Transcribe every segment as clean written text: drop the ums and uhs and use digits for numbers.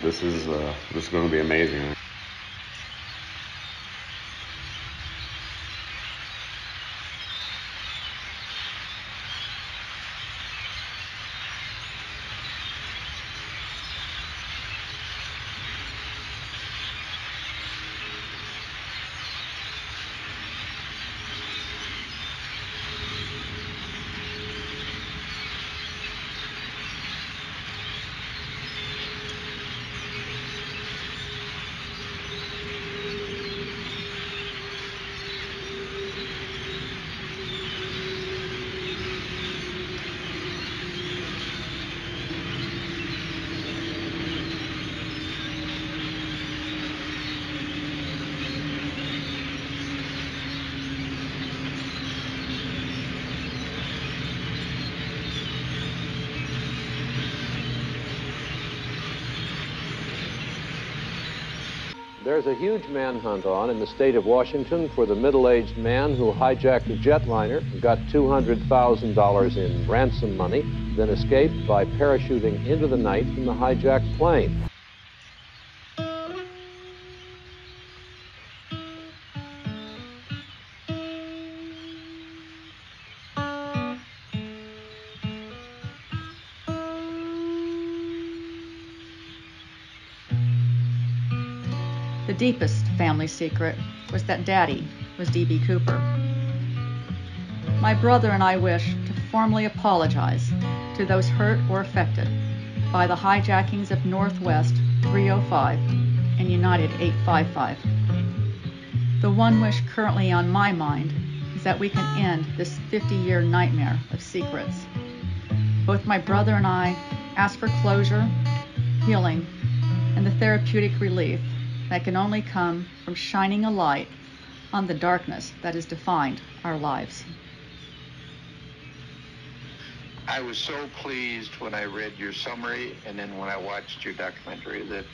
This is going to be amazing. There's a huge manhunt on in the state of Washington for the middle-aged man who hijacked a jetliner, got $200,000 in ransom money, then escaped by parachuting into the night from the hijacked plane. The deepest family secret was that Daddy was D.B. Cooper. My brother and I wish to formally apologize to those hurt or affected by the hijackings of Northwest 305 and United 855. The one wish currently on my mind is that we can end this 50-year nightmare of secrets. Both my brother and I ask for closure, healing, and the therapeutic relief that can only come from shining a light on the darkness that has defined our lives. I was so pleased when I read your summary and then when I watched your documentary that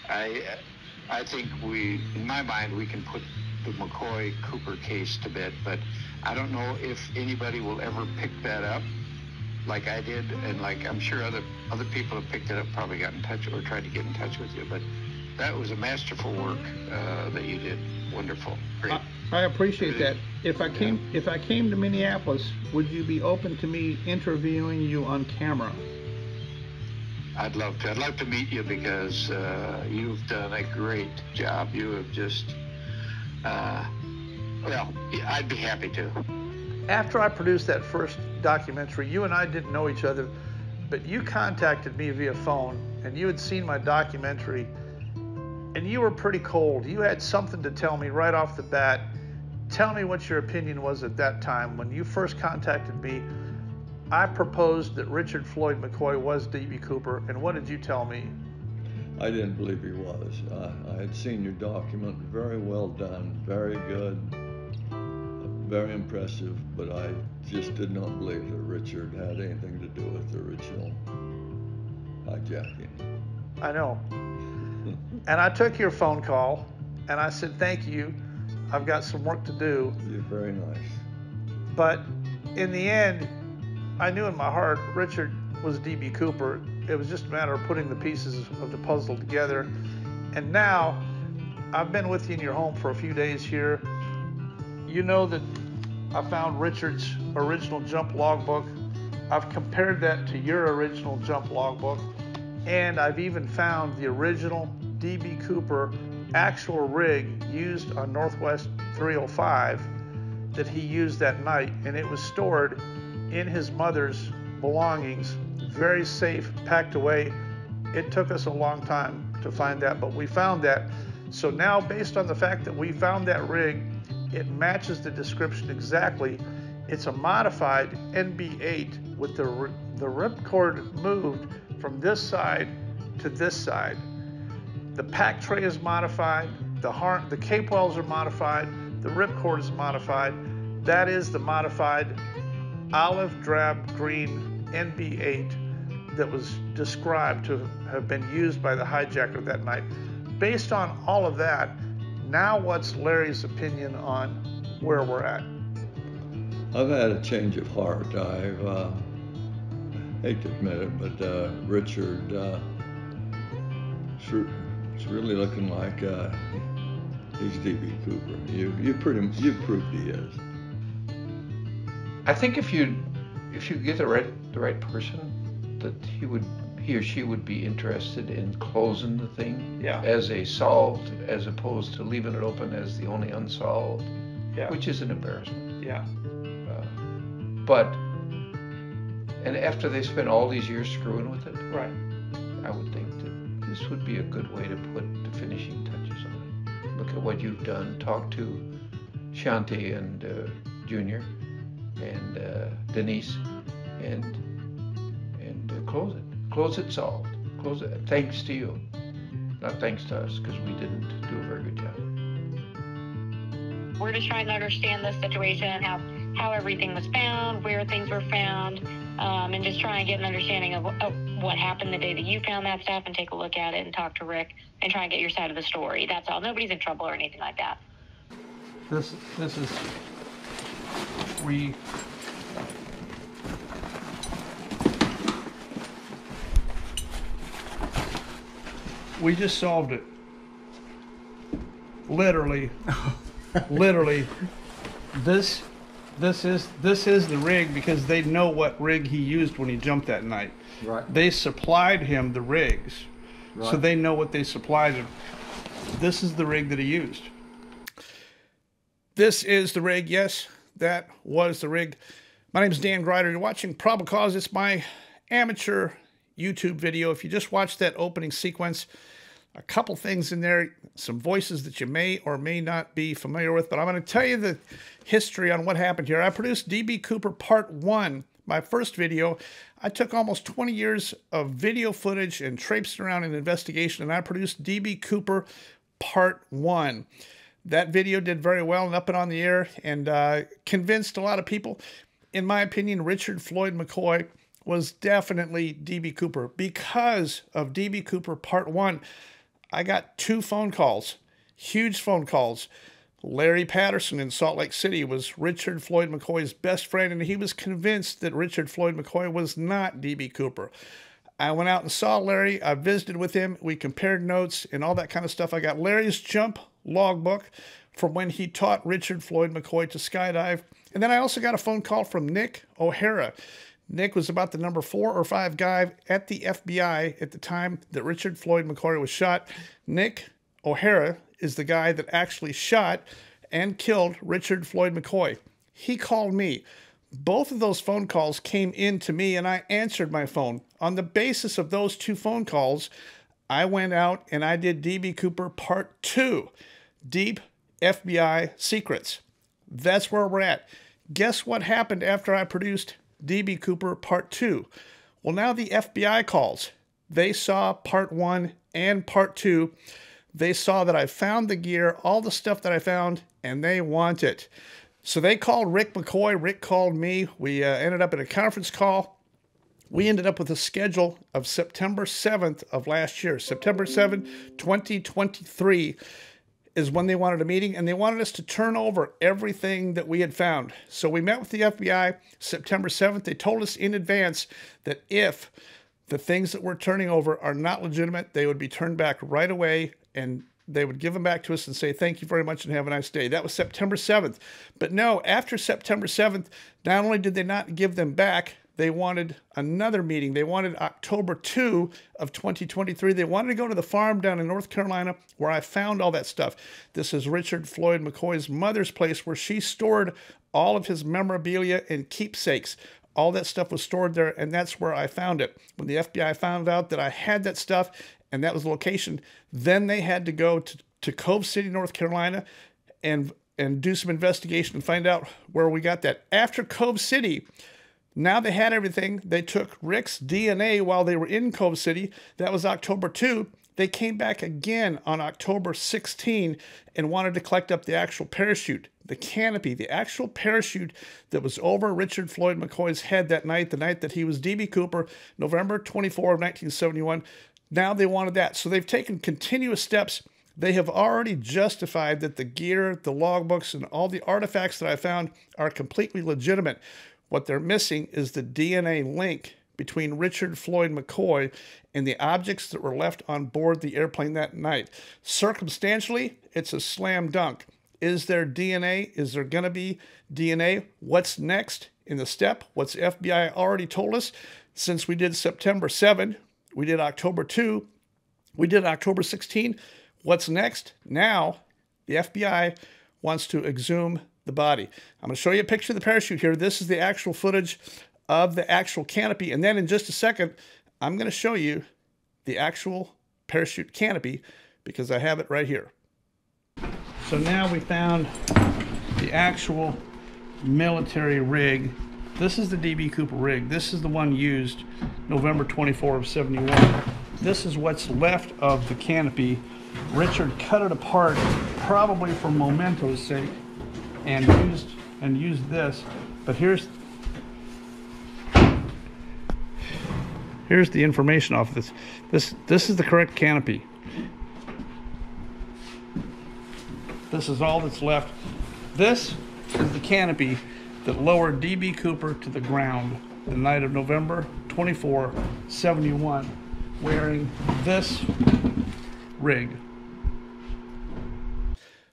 I think in my mind, we can put the McCoy-Cooper case to bed, but I don't know if anybody will ever pick that up like I did, and like I'm sure other people have picked it up, probably got in touch or tried to get in touch with you, but that was a masterful work that you did. Wonderful. Great. I appreciate that. If I came to Minneapolis, would you be open to me interviewing you on camera? I'd love to. I'd love to meet you because you've done a great job. You have just, well, I'd be happy to. After I produced that first documentary, you and I didn't know each other, but you contacted me via phone and you had seen my documentary. And you were pretty cold. You had something to tell me right off the bat. Tell me what your opinion was at that time. When you first contacted me, I proposed that Richard Floyd McCoy was D.B. Cooper, and what did you tell me? I didn't believe he was. I had seen your document, very well done, very good, very impressive, but I just did not believe that Richard had anything to do with the original hijacking. I know. And I took your phone call, and I said, thank you, I've got some work to do. You're very nice. But in the end, I knew in my heart Richard was D.B. Cooper. It was just a matter of putting the pieces of the puzzle together. And now, I've been with you in your home for a few days here. You know that I found Richard's original jump logbook. I've compared that to your original jump logbook. And I've even found the original D.B. Cooper actual rig used on Northwest 305 that he used that night, and it was stored in his mother's belongings, very safe, packed away. It took us a long time to find that, but we found that. So now, based on the fact that we found that rig, it matches the description exactly. It's a modified NB8 with the ripcord moved from this side to this side. The pack tray is modified, the cape wells are modified, the ripcord is modified. That is the modified olive drab green NB8 that was described to have been used by the hijacker that night. Based on all of that, now what's Larry's opinion on where we're at? I've had a change of heart. I hate to admit it, but Richard it's really looking like he's D.B. Cooper. You've proved he is. I think if you get the right person, that he or she would be interested in closing the thing as a solved, as opposed to leaving it open as the only unsolved, which is an embarrassment. Yeah. But after they spent all these years screwing with it, Right. I would think that this would be a good way to put the finishing touches on it. Look at what you've done. Talk to Shanti and Junior and Denise, and close it. Close it, solved. Close it. Thanks to you, not thanks to us, because we didn't do a very good job. We're just trying to understand the situation, how everything was found, where things were found, and just try and get an understanding of what happened the day that you found that stuff, and take a look at it and talk to Rick and try and get your side of the story. That's all. Nobody's in trouble or anything like that. This is we just solved it. Literally. This is the rig, because they know what rig he used when he jumped that night. Right. They supplied him the rigs, so they know what they supplied him. This is the rig that he used. This is the rig. Yes, that was the rig. My name is Dan Gryder. You're watching Probable Cause. It's my amateur YouTube video. If you just watched that opening sequence, a couple things in there, some voices that you may or may not be familiar with, but I'm going to tell you the history on what happened here. I produced D.B. Cooper Part 1, my first video. I took almost 20 years of video footage and traipsed around an investigation, and I produced D.B. Cooper Part 1. That video did very well and up and on the air, and convinced a lot of people. In my opinion, Richard Floyd McCoy was definitely D.B. Cooper. Because of D.B. Cooper Part 1, I got 2 phone calls, huge phone calls. Larry Patterson in Salt Lake City was Richard Floyd McCoy's best friend, and he was convinced that Richard Floyd McCoy was not D.B. Cooper. I went out and saw Larry. I visited with him. We compared notes and all that kind of stuff. I got Larry's jump logbook from when he taught Richard Floyd McCoy to skydive. And then I also got a phone call from Nick O'Hara. Nick was about the number 4 or 5 guy at the FBI at the time that Richard Floyd McCoy was shot. Nick O'Hara is the guy that actually shot and killed Richard Floyd McCoy. He called me. Both of those phone calls came in to me, and I answered my phone. On the basis of those 2 phone calls, I went out and I did D.B. Cooper Part 2, Deep FBI Secrets. That's where we're at. Guess what happened after I produced D.B. Cooper Part 2? Well, now the FBI calls. They saw Part 1 and Part 2. They saw that I found the gear, all the stuff that I found, and they want it. So they called Rick McCoy. Rick called me. We ended up at a conference call. We ended up with a schedule of September 7th of last year. September 7th, 2023 is when they wanted a meeting, and they wanted us to turn over everything that we had found. So we met with the FBI September 7th. They told us in advance that if the things that we're turning over are not legitimate, they would be turned back right away, and they would give them back to us and say, thank you very much and have a nice day. That was September 7th. But no, after September 7th, not only did they not give them back, they wanted another meeting. They wanted October 2 of 2023. They wanted to go to the farm down in North Carolina where I found all that stuff. This is Richard Floyd McCoy's mother's place, where she stored all of his memorabilia and keepsakes. All that stuff was stored there, and that's where I found it. When the FBI found out that I had that stuff and that was the location, then they had to go to Cove City, North Carolina, and do some investigation and find out where we got that. After Cove City, now they had everything. They took Rick's DNA while they were in Cove City. That was October 2. They came back again on October 16 and wanted to collect up the actual parachute, the canopy, the actual parachute that was over Richard Floyd McCoy's head that night, the night that he was D.B. Cooper, November 24 of 1971. Now they wanted that. So they've taken continuous steps. They have already justified that the gear, the logbooks, and all the artifacts that I found are completely legitimate. What they're missing is the DNA link between Richard Floyd McCoy and the objects that were left on board the airplane that night. Circumstantially, it's a slam dunk. Is there DNA? Is there going to be DNA? What's next in the step? What's the FBI already told us? Since we did September 7, we did October 2, we did October 16. What's next? Now, the FBI wants to exhume the body. I'm going to show you a picture of the parachute here. This is the actual footage of the actual canopy. And then in just a second, I'm going to show you the actual parachute canopy because I have it right here. So now we found the actual military rig. This is the D.B. Cooper rig. This is the one used November 24 of 71. This is what's left of the canopy. Richard cut it apart, probably for memento's sake, and used this. But here's the information off of this. This is the correct canopy. This is all that's left. This is the canopy that lowered D.B. Cooper to the ground the night of November 24, 71, wearing this rig.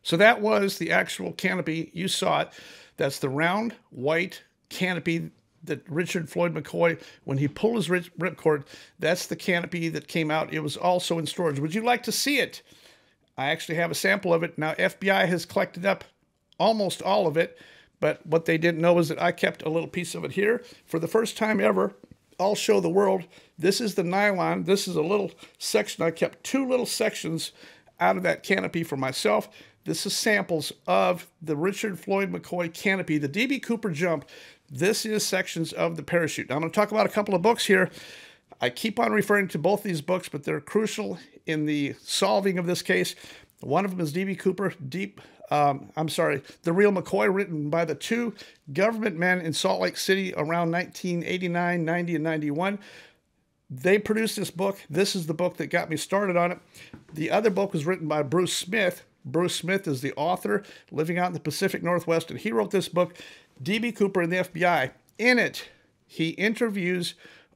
So that was the actual canopy. You saw it. That's the round white canopy that Richard Floyd McCoy, when he pulled his ripcord, that's the canopy that came out. It was also in storage. Would you like to see it? I actually have a sample of it. Now, FBI has collected up almost all of it, but what they didn't know is that I kept a little piece of it here. For the first time ever, I'll show the world. This is the nylon. This is a little section. I kept two little sections out of that canopy for myself. This is samples of the Richard Floyd McCoy canopy, the D.B. Cooper jump. This is sections of the parachute. Now, I'm going to talk about a couple of books here. I keep on referring to both these books, but they're crucial in the solving of this case. One of them is D.B. Cooper, The Real McCoy, written by the two government men in Salt Lake City around 1989, 90, and 91. They produced this book. This is the book that got me started on it. The other book was written by Bruce Smith. Bruce Smith is the author, living out in the Pacific Northwest, and he wrote this book, D.B. Cooper and the FBI. In it, he interviews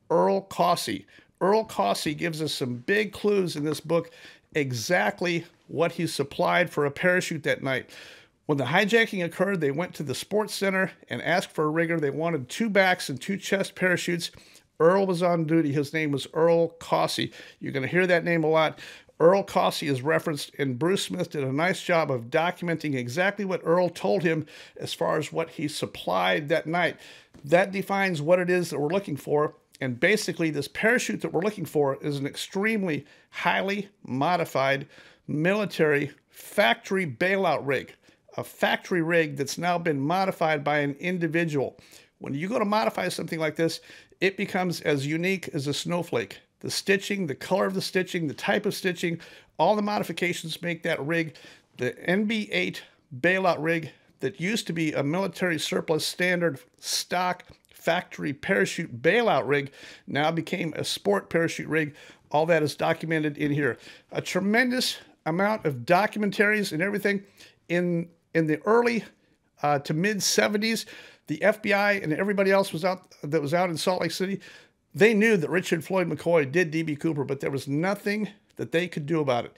Earl Causey. Earl Causey gives us some big clues in this book, exactly what he supplied for a parachute that night. When the hijacking occurred, they went to the sports center and asked for a rigger. They wanted 2 backs and 2 chest parachutes. Earl was on duty. His name was Earl Causey. You're going to hear that name a lot. Earl Causey is referenced, and Bruce Smith did a nice job of documenting exactly what Earl told him as far as what he supplied that night. That defines what it is that we're looking for, and basically this parachute that we're looking for is an extremely highly modified military factory bailout rig, a factory rig that's now been modified by an individual. When you go to modify something like this, it becomes as unique as a snowflake. The stitching, the color of the stitching, the type of stitching, all the modifications make that rig the NB8 bailout rig that used to be a military surplus standard stock factory parachute bailout rig, now became a sport parachute rig. All that is documented in here. A tremendous amount of documentaries and everything. In the early to mid 70s, the FBI and everybody else that was out in Salt Lake City, they knew that Richard Floyd McCoy did D.B. Cooper, but there was nothing that they could do about it.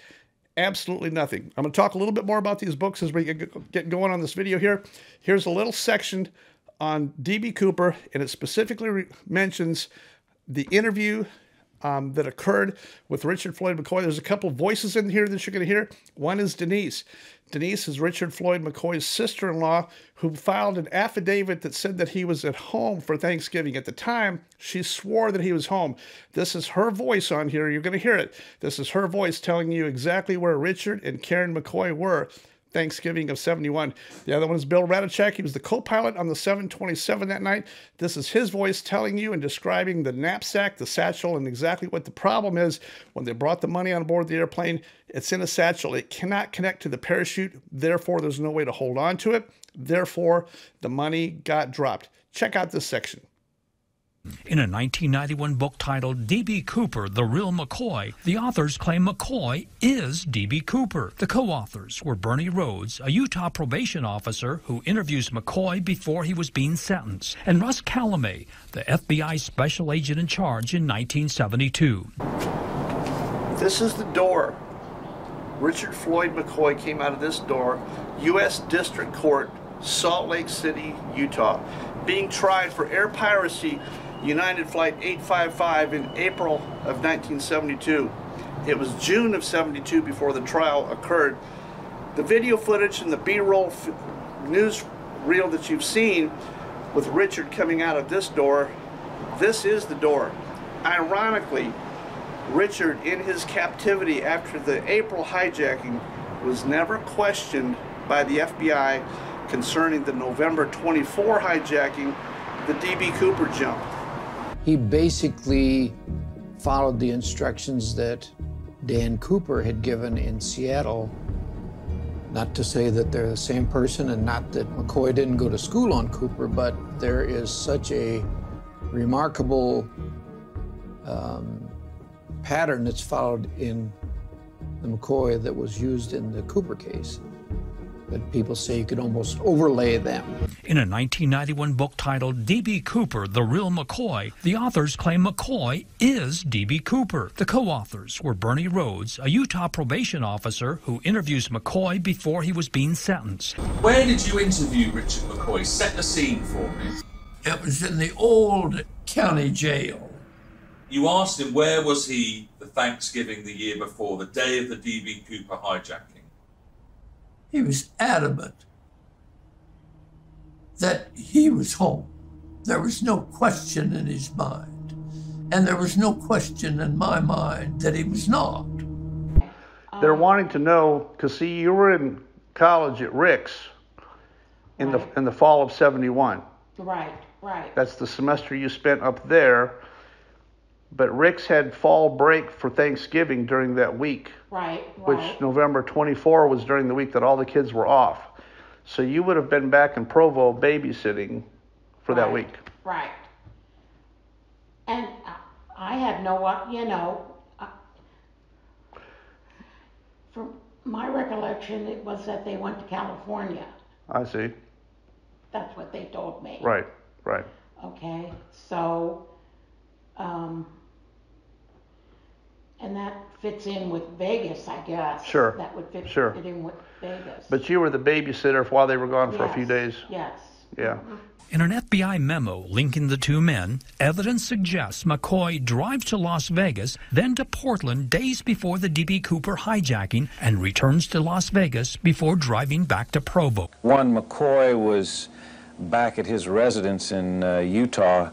Absolutely nothing. I'm going to talk a little bit more about these books as we get going on this video here. Here's a little section on D.B. Cooper, and it specifically mentions the interview that occurred with Richard Floyd McCoy. There's a couple voices in here that you're going to hear. One is Denise. Denise is Richard Floyd McCoy's sister-in-law, who filed an affidavit that said that he was at home for Thanksgiving. At the time, she swore that he was home. This is her voice on here. You're going to hear it. This is her voice telling you exactly where Richard and Karen McCoy were Thanksgiving of 71. The other one is Bill Radachek. He was the co-pilot on the 727 that night. This is his voice telling you and describing the knapsack, the satchel, and exactly what the problem is when they brought the money on board the airplane. It's in a satchel. It cannot connect to the parachute. Therefore, there's no way to hold on to it. Therefore, the money got dropped. Check out this section. In a 1991 book titled D.B. Cooper, The Real McCoy, the authors claim McCoy is D.B. Cooper. The co-authors were Bernie Rhodes, a Utah probation officer who interviews McCoy before he was being sentenced, and Russ Calamay, the FBI special agent in charge in 1972. This is the door. Richard Floyd McCoy came out of this door, U.S. District Court, Salt Lake City, Utah, being tried for air piracy, United Flight 855 in April of 1972. It was June of 72 before the trial occurred. The video footage and the B-roll news reel that you've seen with Richard coming out of this door, this is the door. Ironically, Richard, in his captivity after the April hijacking, was never questioned by the FBI concerning the November 24 hijacking, the D.B. Cooper jump. He basically followed the instructions that Dan Cooper had given in Seattle. Not to say that they're the same person and not that McCoy didn't go to school on Cooper, but there is such a remarkable pattern that's followed in the McCoy that was used in the Cooper case. But people say you could almost overlay them. In a 1991 book titled D.B. Cooper, The Real McCoy, the authors claim McCoy is D.B. Cooper. The co-authors were Bernie Rhodes, a Utah probation officer who interviews McCoy before he was being sentenced. Where did you interview Richard McCoy? Set the scene for me. It was in the old county jail. You asked him where was he the Thanksgiving the year before, the day of the D.B. Cooper hijacking? He was adamant that he was home. There was no question in his mind. And there was no question in my mind that he was not. They're wanting to know, because see, you were in college at Rick's in the fall of 71. Right, right. That's the semester you spent up there. But Rick's had fall break for Thanksgiving during that week. Right. Which November 24 was during the week that all the kids were off. So you would have been back in Provo babysitting for that week. Right. And I had no, from my recollection, it was that they went to California. I see. That's what they told me. Right, right. Okay, so, and that fits in with Vegas, I guess. Sure. That would fit in with Vegas. But you were the babysitter while they were gone for a few days. Yes. Yeah. Mm-hmm. In an FBI memo linking the two men, evidence suggests McCoy drives to Las Vegas, then to Portland days before the D.B. Cooper hijacking, and returns to Las Vegas before driving back to Provo. McCoy was back at his residence in Utah,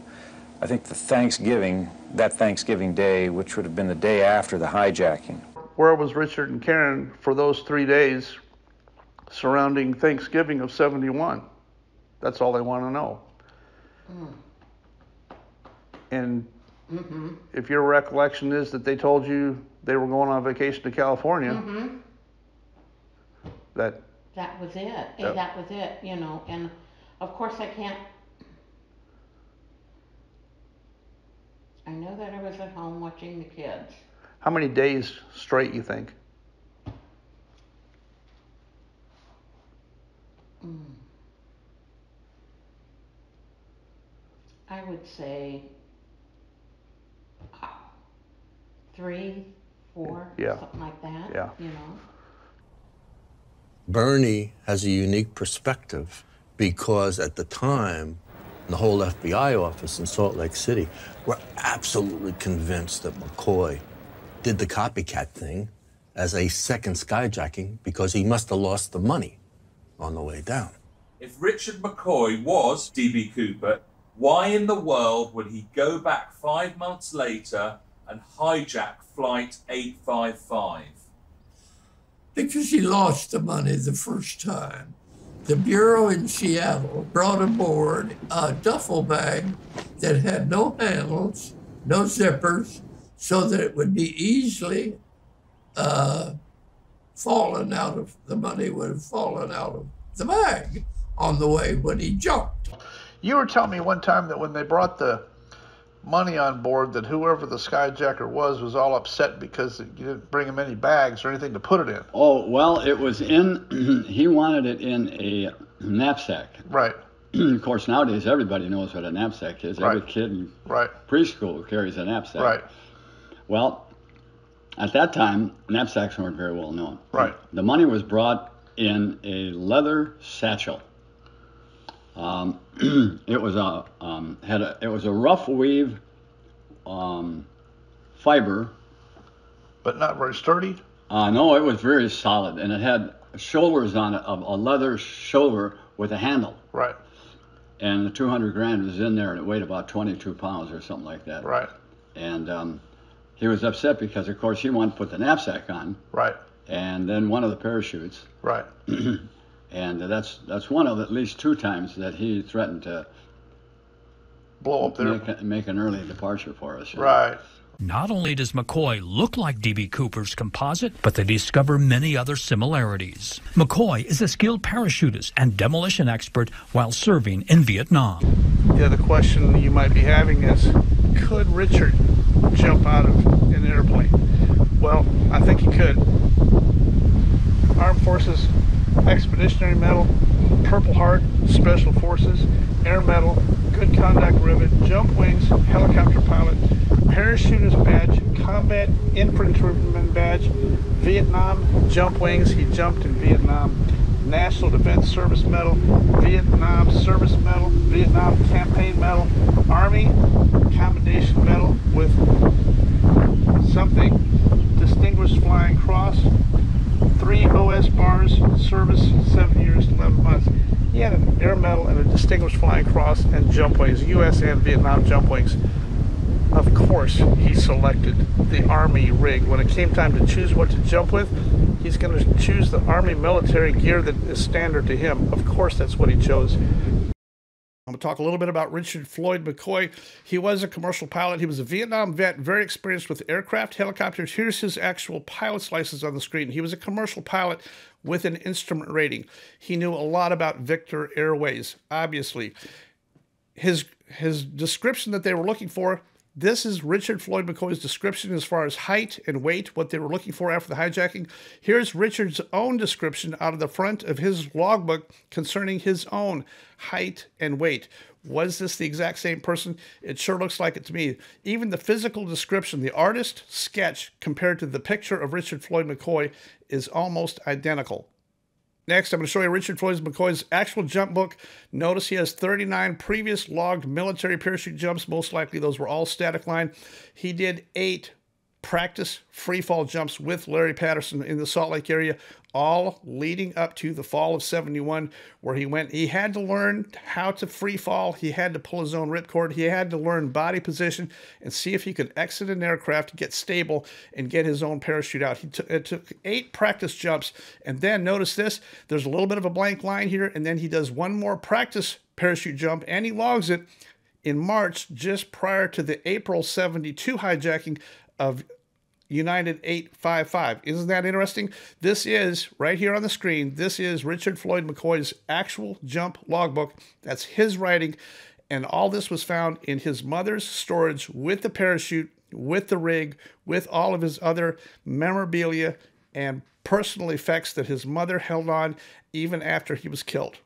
I think that Thanksgiving day, which would have been the day after the hijacking. Where was Richard and Karen for those 3 days surrounding Thanksgiving of 71? That's all they want to know. And if your recollection is that they told you they were going on vacation to California, that was it. That was it, and of course I know that I was at home watching the kids. How many days straight, you think? I would say 3, 4, something like that. Yeah. Bernie has a unique perspective because at the time, the whole FBI office in Salt Lake City were absolutely convinced that McCoy did the copycat thing as a second skyjacking because he must have lost the money on the way down. If Richard McCoy was D.B. Cooper, why in the world would he go back 5 months later and hijack Flight 855? Because he lost the money the first time. The Bureau in Seattle brought aboard a duffel bag that had no handles, no zippers, so that it would be easily fallen out of, the money would have fallen out of the bag on the way when he jumped. You were telling me one time that when they brought the money on board that whoever the skyjacker was all upset because you didn't bring him any bags or anything to put it in. Oh, well, it was in, he wanted it in a knapsack. Right. Of course, nowadays everybody knows what a knapsack is. Right. Every kid in right. preschool carries a knapsack. Right. Well, at that time, knapsacks weren't very well known. Right. The money was brought in a leather satchel. It was a rough weave fiber, but not very sturdy. No, it was very solid, and it had shoulders on it, a leather shoulder with a handle. Right. And the 200 grand was in there, and it weighed about 22 pounds or something like that. Right. And he was upset because, of course, he wanted to put the knapsack on. Right. And then one of the parachutes. Right. And that's one of at least 2 times that he threatened to blow up there, make an early departure for us. Right. Not only does McCoy look like D.B. Cooper's composite, but they discover many other similarities. McCoy is a skilled parachutist and demolition expert while serving in Vietnam. The other question you might be having is, could Richard jump out of an airplane? Well, I think he could. Armed Forces, Expeditionary Medal, Purple Heart, Special Forces, Air Medal, Good Conduct Rivet, Jump Wings, Helicopter Pilot, Parachutist Badge, Combat Infantryman Badge, Vietnam Jump Wings, he jumped in Vietnam, National Defense Service Medal, Vietnam Service Medal, Vietnam Campaign Medal, Army Commendation Medal with something, Distinguished Flying Cross, 3 OS bars, service 7 years, 11 months. He had an Air Medal and a Distinguished Flying Cross and jump wings, U.S. and Vietnam jump wings. Of course, he selected the Army rig. When it came time to choose what to jump with, he's going to choose the Army military gear that is standard to him. Of course, that's what he chose. I'm going to talk a little bit about Richard Floyd McCoy. He was a commercial pilot. He was a Vietnam vet, very experienced with aircraft, helicopters. Here's his actual pilot's license on the screen. He was a commercial pilot with an instrument rating. He knew a lot about Victor Airways, obviously. His description that they were looking for, this is Richard Floyd McCoy's description as far as height and weight, what they were looking for after the hijacking. Here's Richard's own description out of the front of his logbook concerning his own height and weight. Was this the exact same person? It sure looks like it to me. Even the physical description, the artist sketch compared to the picture of Richard Floyd McCoy is almost identical. Next, I'm going to show you Richard Floyd McCoy's actual jump book. Notice he has 39 previous logged military parachute jumps. Most likely those were all static line. He did 8 practice free fall jumps with Larry Patterson in the Salt Lake area, all leading up to the fall of '71, where he had to learn how to free fall. He had to pull his own ripcord. He had to learn body position and see if he could exit an aircraft, get stable, and get his own parachute out. It took 8 practice jumps, and then notice this, there's a little bit of a blank line here, and then he does one more practice parachute jump, and he logs it in March, just prior to the April '72 hijacking of United 855. Isn't that interesting? This is, right here on the screen, this is Richard Floyd McCoy's actual jump logbook. That's his writing, and all this was found in his mother's storage with the parachute, with the rig, with all of his other memorabilia and personal effects that his mother held on even after he was killed.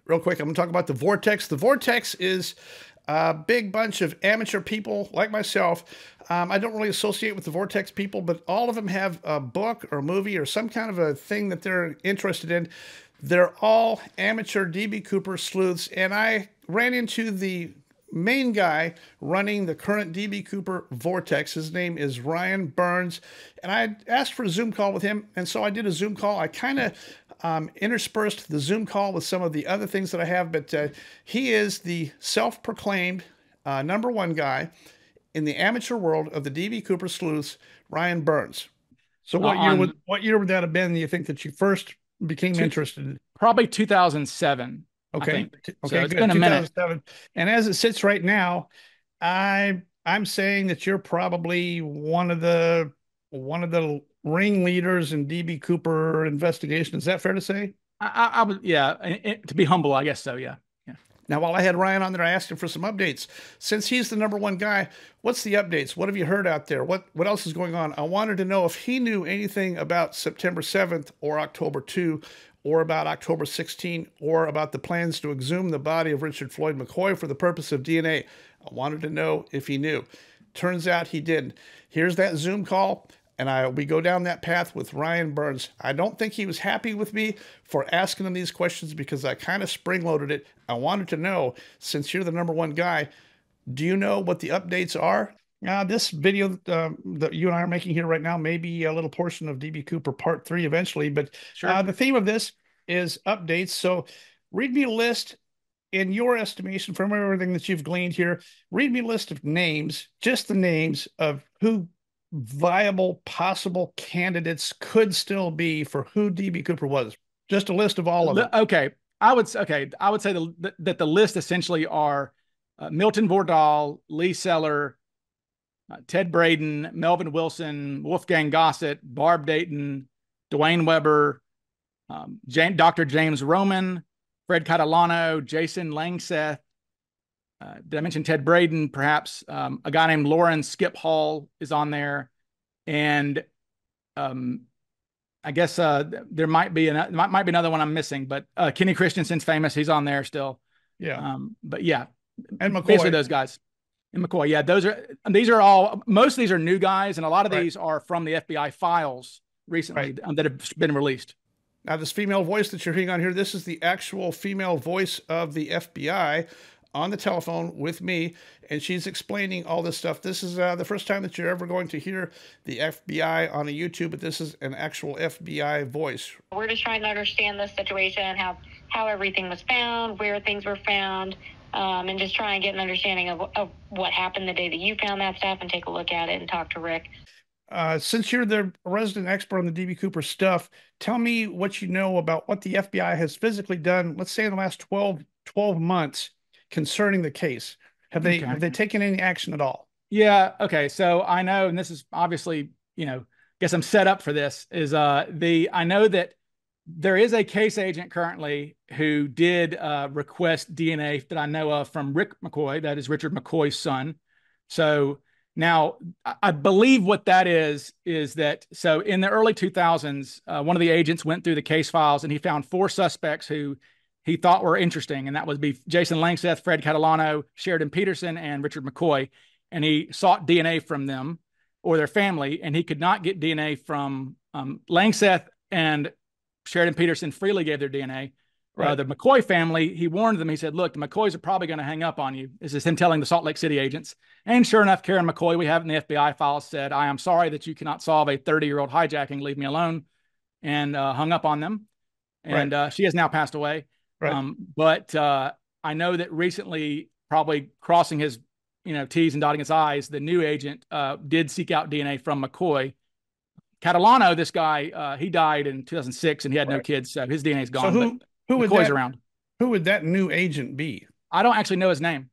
Real quick, I'm going to talk about the Vortex. The Vortex is a big bunch of amateur people like myself. I don't really associate with the Vortex people, but all of them have a book or a movie or some kind of a thing that they're interested in. They're all amateur D.B. Cooper sleuths, and I ran into the main guy running the current D.B. Cooper Vortex. His name is Ryan Burns, and I asked for a Zoom call with him, and so I did a Zoom call. I kind of interspersed the Zoom call with some of the other things that I have, but he is the self-proclaimed #1 guy in the amateur world of the D.B. Cooper sleuths, Ryan Burns. So what year would that have been, you think, that you first became interested? Probably 2007. Okay. So it's been a minute. And as it sits right now, I'm saying that you're probably one of the ringleaders in D.B. Cooper investigation. Is that fair to say? I would, yeah, to be humble, I guess so, yeah. Now, while I had Ryan on there, I asked him for some updates. Since he's the #1 guy, what's the updates? What have you heard out there? What else is going on? I wanted to know if he knew anything about September 7th or October 2 or about October 16 or about the plans to exhume the body of Richard Floyd McCoy for the purpose of DNA. I wanted to know if he knew. Turns out he didn't. Here's that Zoom call. And we go down that path with Ryan Burns. I don't think he was happy with me for asking him these questions because I kind of spring-loaded it. I wanted to know, since you're the #1 guy, do you know what the updates are? This video that you and I are making here right now may be a little portion of DB Cooper Part 3 eventually, but sure. The theme of this is updates. So read me a list, in your estimation, from everything that you've gleaned here, read me a list of names, just the names of who viable possible candidates could still be for who DB Cooper was. Just a list of all of them. Okay. I would say that the list essentially are Milton Vordahl, Lee Seller, Ted Braden, Melvin Wilson, Wolfgang Gossett, Barb Dayton, Dwayne Weber, Dr. James Roman, Fred Catalano, Jason Langseth. Did I mention Ted Braden? Perhaps a guy named Lauren Skip Hall is on there, and I guess there might be another one I'm missing. But Kenny Christensen's famous; he's on there still. Yeah. But yeah, and McCoy. Basically those guys. And McCoy, yeah, these are all. Most of these are new guys, and a lot of these are from the FBI files recently that have been released. Now, this female voice that you're hearing on here, this is the actual female voice of the FBI on the telephone with me, and she's explaining all this stuff. This is the first time that you're ever going to hear the FBI on a YouTube, but this is an actual FBI voice. We're just trying to understand the situation, how everything was found, where things were found, and just try and get an understanding of what happened the day that you found that stuff and take a look at it and talk to Rick. Since you're the resident expert on the DB Cooper stuff, tell me what you know about what the FBI has physically done, let's say in the last 12 months, concerning the case. Have they taken any action at all? Yeah. Okay. So I know, and this is obviously, guess I'm set up for this, is I know that there is a case agent currently who did request DNA that I know of from Rick McCoy, that is Richard McCoy's son. So now I believe what that is that, so in the early 2000s, one of the agents went through the case files and he found 4 suspects who he thought were interesting, and that would be Jason Langseth, Fred Catalano, Sheridan Peterson, and Richard McCoy. And he sought DNA from them or their family, and he could not get DNA from Langseth, and Sheridan Peterson freely gave their DNA. The McCoy family, he warned them. He said, look, the McCoys are probably going to hang up on you. This is him telling the Salt Lake City agents. And sure enough, Karen McCoy, we have in the FBI files, said, I am sorry that you cannot solve a 30-year-old hijacking. Leave me alone. And hung up on them. And she has now passed away. But I know that recently, probably crossing his T's and dotting his I's, the new agent did seek out DNA from McCoy. Catalano, this guy, he died in 2006 and he had no kids, so his DNA is gone. So who would McCoy's around? Who would that new agent be? I don't actually know his name.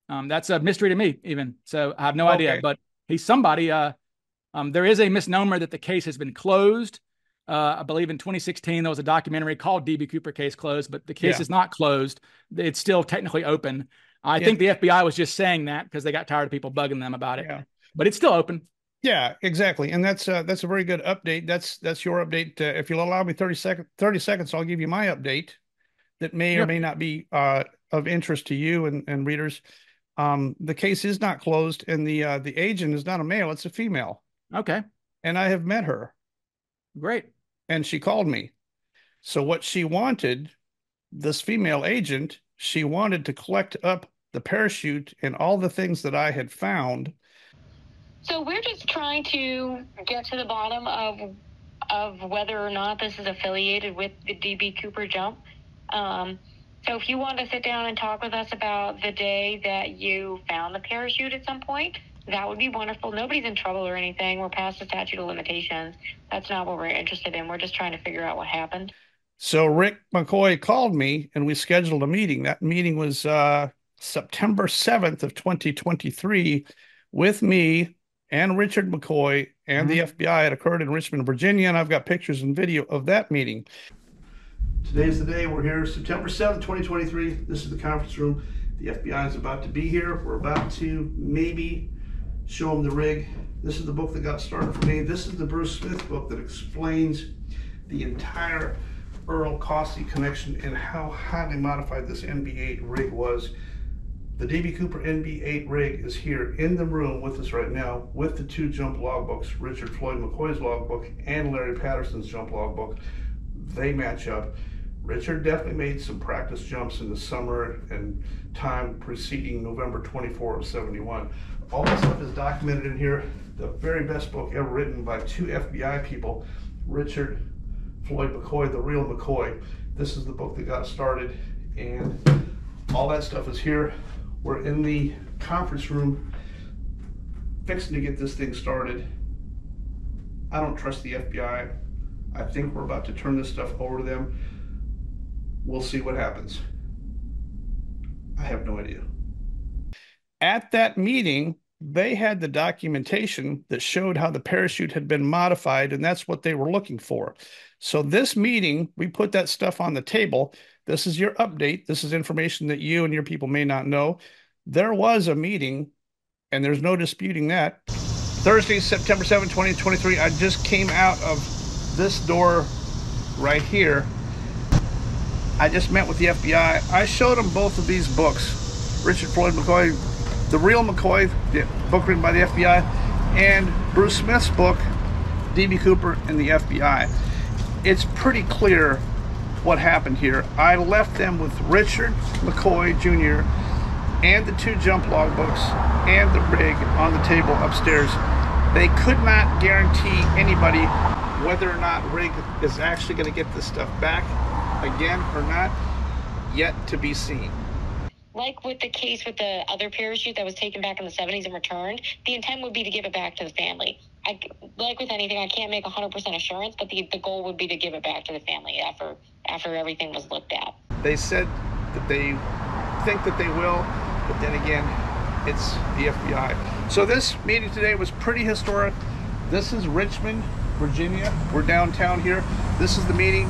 That's a mystery to me, even. So I have no idea. But he's somebody. There is a misnomer that the case has been closed. I believe in 2016 there was a documentary called DB Cooper Case Closed, but the case is not closed. It's still technically open. I think the FBI was just saying that because they got tired of people bugging them about it. But it's still open. Yeah, exactly. And that's a very good update. That's your update. If you'll allow me 30 seconds, I'll give you my update that may or may not be of interest to you and readers. The case is not closed, and the agent is not a male, it's a female. Okay. And I have met her. Great. And she called me. So what she wanted, this female agent, she wanted to collect up the parachute and all the things that I had found. So we're just trying to get to the bottom of whether or not this is affiliated with the DB Cooper jump. So if you want to sit down and talk with us about the day that you found the parachute at some point, that would be wonderful. Nobody's in trouble or anything. We're past the statute of limitations. That's not what we're interested in. We're just trying to figure out what happened. So Rick McCoy called me and we scheduled a meeting. That meeting was September 7th of 2023 with me and Richard McCoy and the FBI. It occurred in Richmond, Virginia, and I've got pictures and video of that meeting. Today's the day. We're here, September 7th, 2023. This is the conference room. The FBI is about to be here. We're about to maybe show them the rig. This is the book that got started for me. This is the Bruce Smith book that explains the entire Earl Cossey connection and how highly modified this NB8 rig was. The DB Cooper NB8 rig is here in the room with us right now with the two jump logbooks, Richard Floyd McCoy's logbook and Larry Patterson's jump logbook. They match up. Richard definitely made some practice jumps in the summer and time preceding November 24 of 71. All this stuff is documented in here. The very best book ever written by two FBI people, Richard Floyd McCoy, The Real McCoy. This is the book that got started, and all that stuff is here. We're in the conference room fixing to get this thing started. I don't trust the FBI. I think we're about to turn this stuff over to them. We'll see what happens. I have no idea. At that meeting, they had the documentation that showed how the parachute had been modified, and that's what they were looking for. So this meeting, we put that stuff on the table. This is your update. This is information that you and your people may not know. There was a meeting, and there's no disputing that. Thursday, September 7, 2023, I just came out of this door right here. I just met with the FBI. I showed them both of these books, Richard Floyd McCoy, The Real McCoy, the book written by the FBI, and Bruce Smith's book, DB Cooper and the FBI. It's pretty clear what happened here. I left them with Richard McCoy Jr. and the two jump logbooks and the rig on the table upstairs. They could not guarantee anybody whether or not rig is actually going to get this stuff back again or not, yet to be seen. Like with the case with the other parachute that was taken back in the 70s and returned, the intent would be to give it back to the family. Like with anything, I can't make 100% assurance, but the goal would be to give it back to the family after everything was looked at. They said that they think that they will, but then again, it's the FBI. So this meeting today was pretty historic. This is Richmond, Virginia. We're downtown here. This is the meeting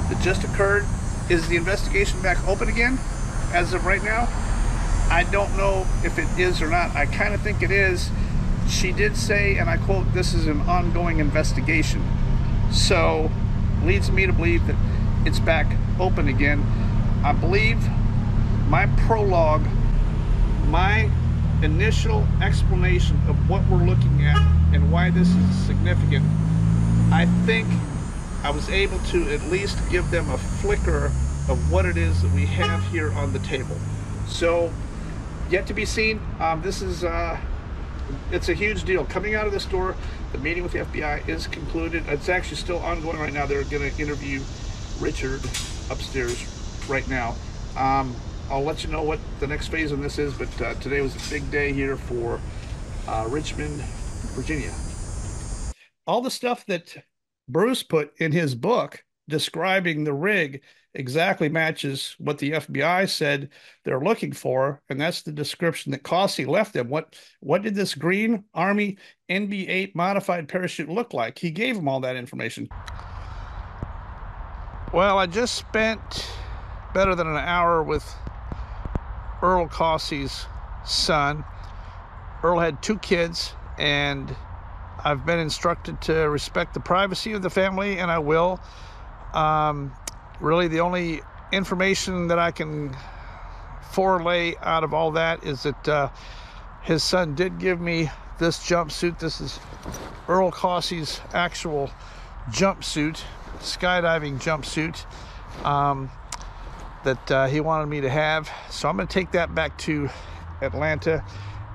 that just occurred. Is the investigation back open again as of right now? I don't know if it is or not. I kind of think it is. She did say, and I quote, "This is an ongoing investigation." So leads me to believe that it's back open again. I believe my prologue, my initial explanation of what we're looking at and why this is significant, I think I was able to at least give them a flicker of what it is that we have here on the table. So, yet to be seen. This is, it's a huge deal. Coming out of this door, the meeting with the FBI is concluded. It's actually still ongoing right now. They're going to interview Richard upstairs right now. I'll let you know what the next phase on this is, but today was a big day here for Richmond, Virginia. All the stuff that Bruce put in his book describing the rig exactly matches what the FBI said they're looking for, and that's the description that Cossey left them. What did this green Army NB8 modified parachute look like? He gave them all that information. Well, I just spent better than an hour with Earl Cossey's son. Earl had 2 kids, and I've been instructed to respect the privacy of the family, and I will. Really, the only information that I can forelay out of all that is that his son did give me this jumpsuit. This is Earl Cossey's actual jumpsuit, skydiving jumpsuit, that he wanted me to have. So I'm going to take that back to Atlanta.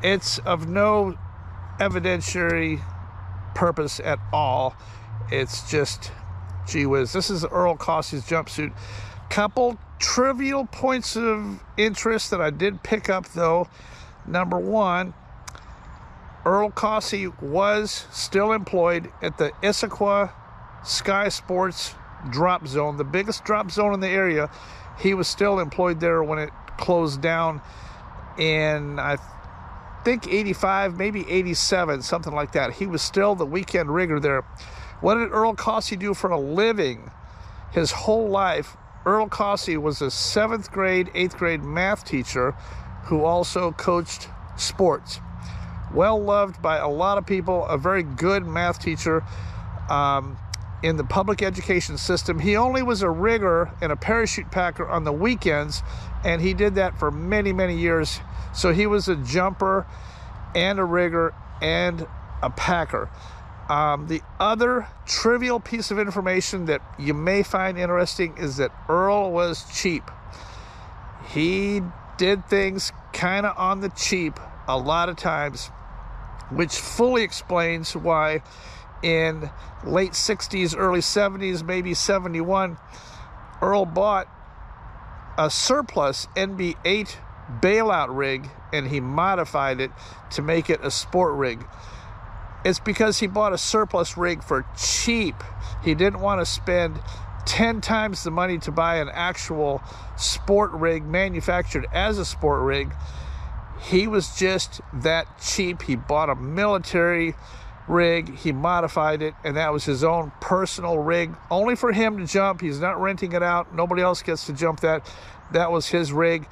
It's of no evidentiary purpose at all. It's just, gee whiz, this is Earl Cossey's jumpsuit. Couple trivial points of interest that I did pick up though. Number one, Earl Cossey was still employed at the Issaquah Sky Sports drop zone, the biggest drop zone in the area. He was still employed there when it closed down in, I think 85, maybe 87, something like that. He was still the weekend rigger there. What did Earl Cossey do for a living his whole life? Earl Cossey was a 7th grade, 8th grade math teacher who also coached sports. Well loved by a lot of people, a very good math teacher in the public education system. He only was a rigger and a parachute packer on the weekends, and he did that for many, many years. So he was a jumper and a rigger and a packer. The other trivial piece of information that you may find interesting is that Earl was cheap. He did things kind of on the cheap a lot of times, which fully explains why in late 60s, early 70s, maybe 71, Earl bought a surplus NB8 bailout rig and he modified it to make it a sport rig. It's because he bought a surplus rig for cheap. He didn't want to spend 10 times the money to buy an actual sport rig manufactured as a sport rig. He was just that cheap. He bought a military rig, he modified it, and that was his own personal rig, only for him to jump. He's not renting it out. Nobody else gets to jump that. That was his rig.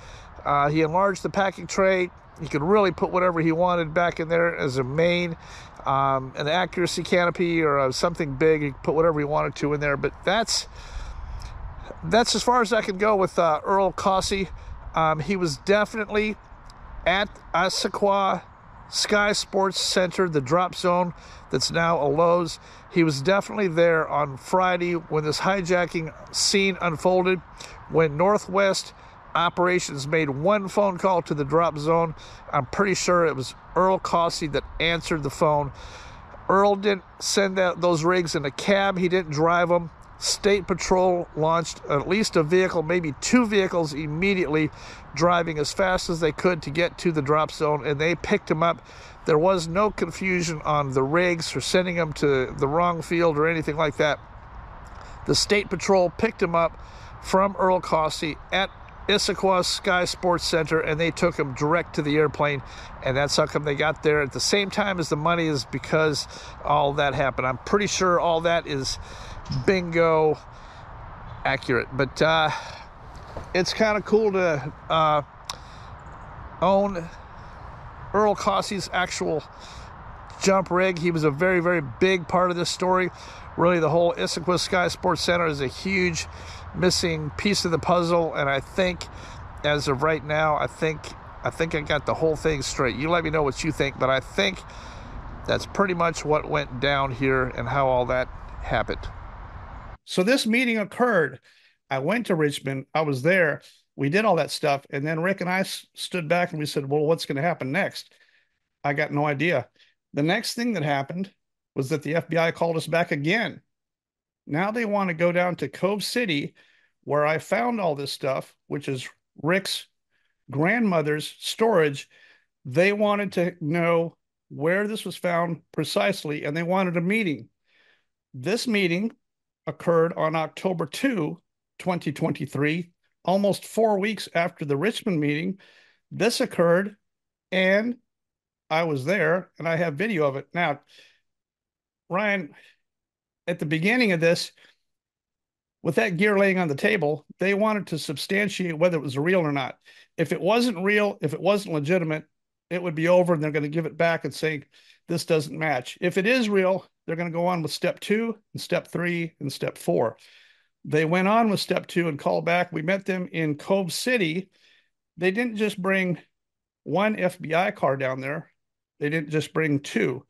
He enlarged the packing tray. He could really put whatever he wanted back in there as a main, an accuracy canopy or something big. He could put whatever he wanted to in there. But that's as far as I could go with Earl Cossey. He was definitely at Issaquah Sky Sports Center, the drop zone that's now a Lowe's. He was definitely there on Friday when this hijacking scene unfolded, when Northwest Operations made one phone call to the drop zone. I'm pretty sure it was Earl Cossey that answered the phone. Earl didn't send those rigs in a cab. He didn't drive them. State Patrol launched at least a vehicle, maybe 2 vehicles immediately, driving as fast as they could to get to the drop zone, and they picked him up. There was no confusion on the rigs or sending them to the wrong field or anything like that. The State Patrol picked him up from Earl Cossey at Issaquah Sky Sports Center, and they took him direct to the airplane, and that's how come they got there at the same time as the money, is because all that happened. I'm pretty sure all that is bingo accurate, but it's kind of cool to own Earl Cossey's actual jump rig. He was a very, very big part of this story. Really, the whole Issaquah Sky Sports Center is a huge missing piece of the puzzle, and I think as of right now, I think I got the whole thing straight. You let me know what you think, but I think that's pretty much what went down here and how all that happened. So this meeting occurred. I went to Richmond. I was there. We did all that stuff. And then Rick and I stood back and we said, well, what's going to happen next? I got no idea. The next thing that happened was that the FBI called us back again. Now they want to go down to Cove City, where I found all this stuff, which is Rick's grandmother's storage. They wanted to know where this was found precisely, and they wanted a meeting. This meeting occurred on October 2, 2023, almost 4 weeks after the Richmond meeting. This occurred, and I was there, and I have video of it. Now, Ryan, at the beginning of this, with that gear laying on the table, they wanted to substantiate whether it was real or not. If it wasn't real, if it wasn't legitimate, it would be over, and they're going to give it back and say, this doesn't match. If it is real, they're going to go on with step 2 and step 3 and step 4. They went on with step 2 and called back. We met them in Cove City. They didn't just bring one FBI car down there. They didn't just bring 2.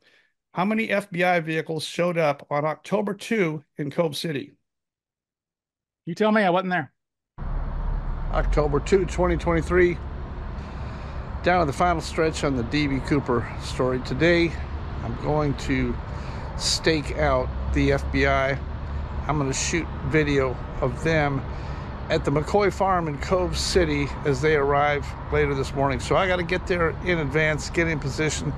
How many FBI vehicles showed up on October 2 in Cove City? You tell me, I wasn't there. October 2, 2023. Down to the final stretch on the D.B. Cooper story. Today, I'm going to stake out the FBI. I'm going to shoot video of them at the McCoy farm in Cove City as they arrive later this morning. So I got to get there in advance, get in position,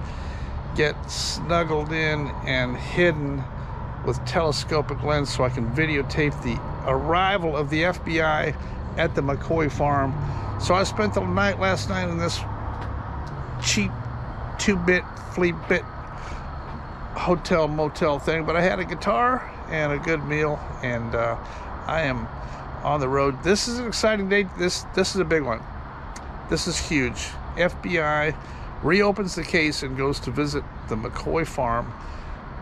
get snuggled in and hidden with telescopic lens so I can videotape the arrival of the FBI at the McCoy farm. So I spent the night last night in this cheap 2-bit, flea-bit hotel motel thing, but I had a guitar and a good meal, and I am on the road. This is an exciting day. This is a big one. This is huge. FBI reopens the case and goes to visit the McCoy farm.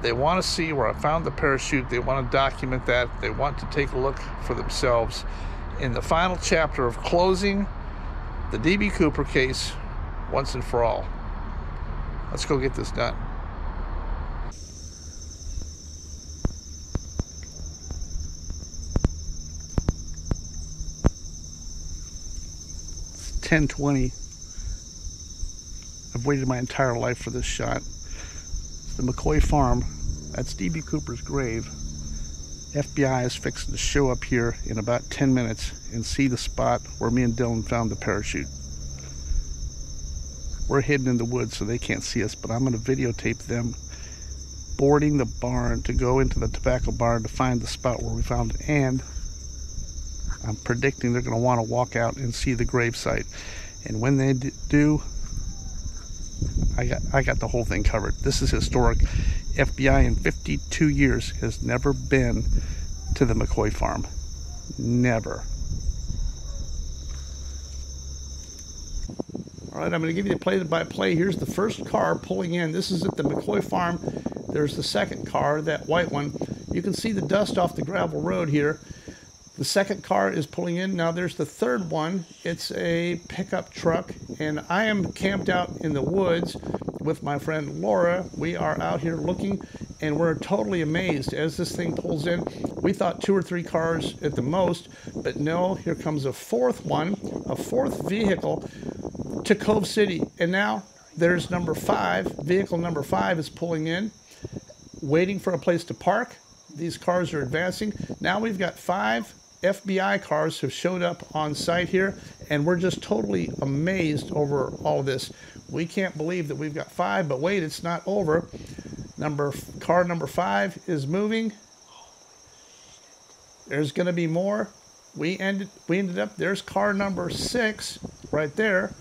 They want to see where I found the parachute. They want to document that. They want to take a look for themselves. In the final chapter of closing the D.B. Cooper case once and for all. Let's go get this done. It's 10:20. I've waited my entire life for this shot. It's the McCoy farm. That's D.B. Cooper's grave. FBI is fixing to show up here in about 10 minutes and see the spot where me and Dylan found the parachute. We're hidden in the woods so they can't see us, but I'm going to videotape them boarding the barn to go into the tobacco barn to find the spot where we found it. And I'm predicting they're going to want to walk out and see the grave site. And when they do, I got the whole thing covered. This is historic. FBI in 52 years has never been to the McCoy farm. Never. All right, I'm going to give you the play-by-play. Here's the first car pulling in. This is at the McCoy farm. There's the second car, that white one. You can see the dust off the gravel road here. The second car is pulling in. Now there's the third one. It's a pickup truck, and I am camped out in the woods with my friend Laura. We are out here looking, and we're totally amazed as this thing pulls in. We thought 2 or 3 cars at the most, but no, here comes a fourth one, a fourth vehicle to Cove City. And now there's number 5. Vehicle number 5 is pulling in, waiting for a place to park. These cars are advancing. Now we've got 5 FBI cars have showed up on site here, and we're just totally amazed over all of this. We can't believe that we've got 5, but wait, it's not over. Car number 5 is moving. There's going to be more. We ended up, there's car number 6 right there.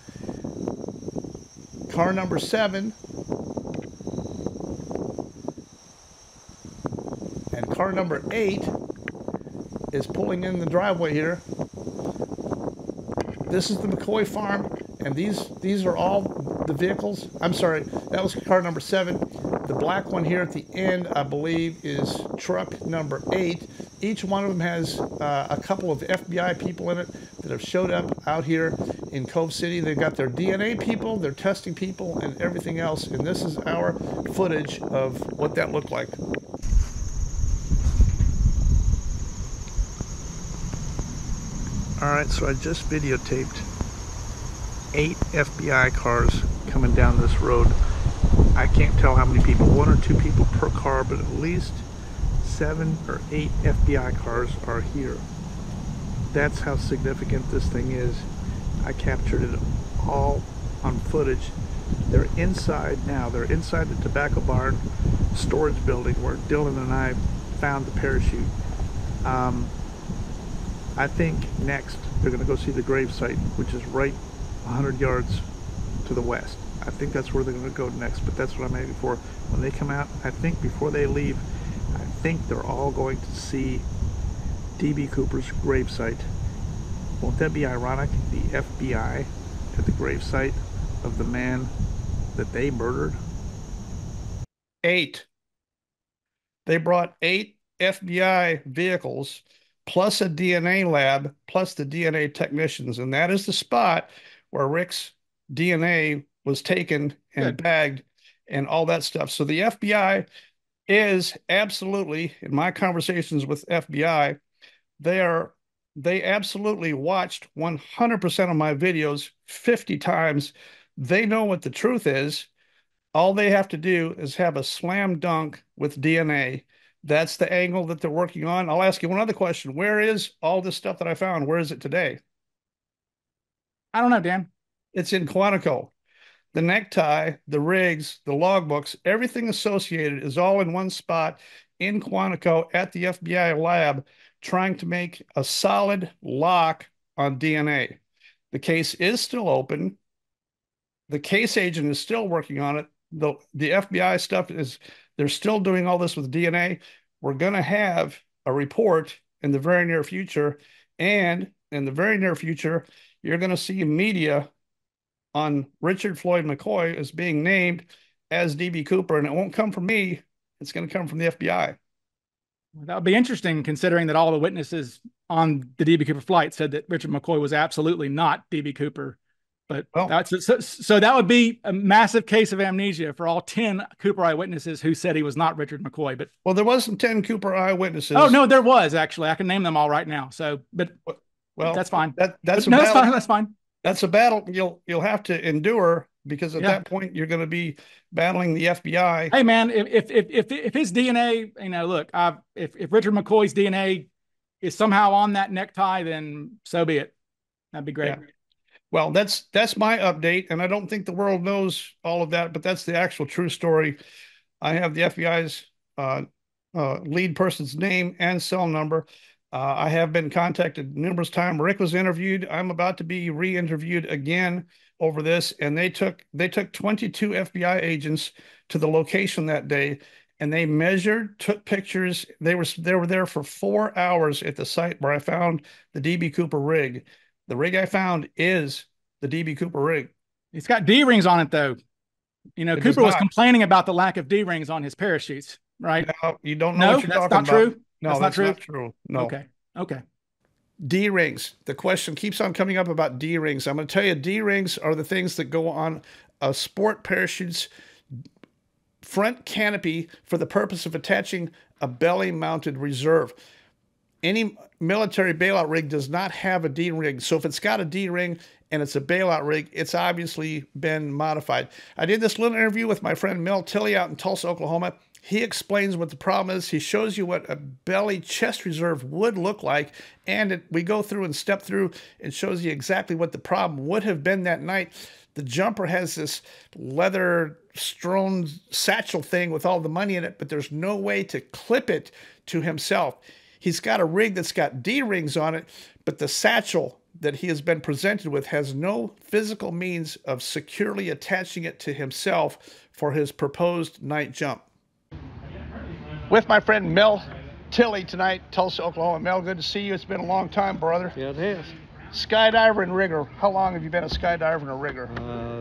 Car number 7. And car number 8 is pulling in the driveway here. This is the McCoy farm, and these are all the vehicles. I'm sorry, that was car number 7. The black one here at the end, I believe, is truck number 8. Each one of them has a couple of FBI people in it that have showed up out here in Cove City. They've got their DNA people, their testing people, and everything else. And this is our footage of what that looked like. All right, so I just videotaped 8 FBI cars coming down this road. I can't tell how many people, 1 or 2 people per car, but at least 7 or 8 FBI cars are here. That's how significant this thing is. I captured it all on footage. They're inside now. They're inside the tobacco barn storage building where Dylan and I found the parachute. I think next they're going to go see the grave site, which is right 100 yards to the west. I think that's where they're going to go next, but that's what I'm aiming for. When they come out, I think before they leave, I think they're all going to see D.B. Cooper's grave site. Won't that be ironic? The FBI at the grave site of the man that they murdered? 8. They brought 8 FBI vehicles plus a DNA lab, plus the DNA technicians. And that is the spot where Rick's DNA was taken and bagged and all that stuff. So the FBI is absolutely, in my conversations with FBI, they absolutely watched 100% of my videos 50 times. They know what the truth is. All they have to do is have a slam dunk with DNA. That's the angle that they're working on. I'll ask you one other question. Where is all this stuff that I found? Where is it today? I don't know, Dan. It's in Quantico. The necktie, the rigs, the logbooks, everything associated is all in one spot in Quantico at the FBI lab, trying to make a solid lock on DNA. The case is still open. The case agent is still working on it. The FBI stuff is, they're still doing all this with DNA. We're going to have a report in the very near future, And in the very near future, you're going to see media on Richard Floyd McCoy as being named as DB Cooper, and it won't come from me. It's going to come from the FBI. That would be interesting, considering that all the witnesses on the DB Cooper flight said that Richard McCoy was absolutely not DB Cooper. But so that would be a massive case of amnesia for all 10 Cooper eyewitnesses who said he was not Richard McCoy. But there wasn't 10 Cooper eyewitnesses. Oh no, there was actually. I can name them all right now. So, but that's fine. That's fine. That's a battle you'll have to endure, because at that point you're going to be battling the FBI. Hey man, if his DNA, look, if Richard McCoy's DNA is somehow on that necktie, then so be it. That'd be great. Yeah. Well, that's my update, and I don't think the world knows all of that, but that's the actual true story. I have the FBI's lead person's name and cell number. I have been contacted numerous times. Rick was interviewed. I'm about to be re-interviewed again over this, and they took 22 FBI agents to the location that day, and they measured, took pictures. They were there for 4 hours at the site where I found the DB Cooper rig. The rig I found is the DB Cooper rig. It's got D-rings on it, though. Cooper was complaining about the lack of D-rings on his parachutes, right? No, you don't know what you're talking about. True? No, that's not true. No. Okay. D-rings. The question keeps on coming up about D-rings. I'm going to tell you, D-rings are the things that go on a sport parachute's front canopy for the purpose of attaching a belly-mounted reserve. Any military bailout rig does not have a D-ring. So if it's got a D-ring and it's a bailout rig, it's obviously been modified. I did this little interview with my friend Mel Tilley out in Tulsa, Oklahoma. He explains what the problem is. He shows you what a belly chest reserve would look like. And we go through and step through and shows you exactly what the problem would have been that night. The jumper has this leather strewn satchel thing with all the money in it, but there's no way to clip it to himself. He's got a rig that's got D-rings on it, but the satchel that he has been presented with has no physical means of securely attaching it to himself for his proposed night jump. With my friend Mel Tilley tonight, Tulsa, Oklahoma. Mel, good to see you. It's been a long time, brother. Yeah, it has. Skydiver and rigger. How long have you been a skydiver and a rigger?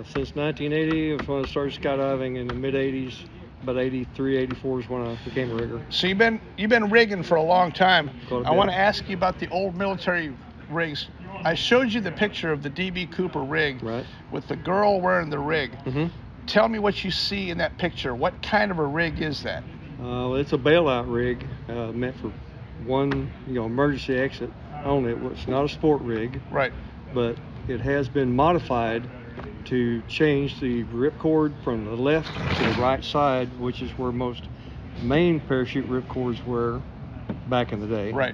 Since 1980, was when I started skydiving. In the mid-80s. About 83, 84 is when I became a rigger. So you've been rigging for a long time. I want to ask you about the old military rigs. I showed you the picture of the DB Cooper rig with the girl wearing the rig. Mm-hmm. Tell me what you see in that picture. What kind of a rig is that? It's a bailout rig meant for one emergency exit only. It's not a sport rig. Right. But it has been modified to change the ripcord from the left to the right side, which is where most main parachute ripcords were back in the day. Right.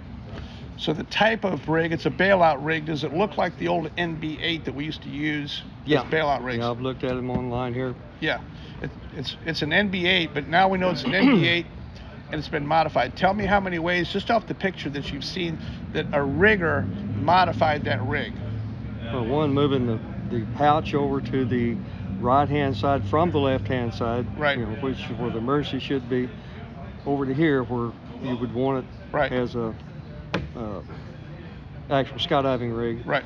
So the type of rig, it's a bailout rig. Does it look like the old NB8 that we used to use? Yeah. Bailout rigs. Yeah, I've looked at them online here. Yeah. It's an NB8, but now we know it's an NB8 and it's been modified. Tell me how many ways, just off the picture that you've seen, that a rigger modified that rig. Well, one, moving the pouch over to the right-hand side from the left-hand side, right? Which is where the emergency should be, over to here where you would want it as a actual skydiving rig. Right.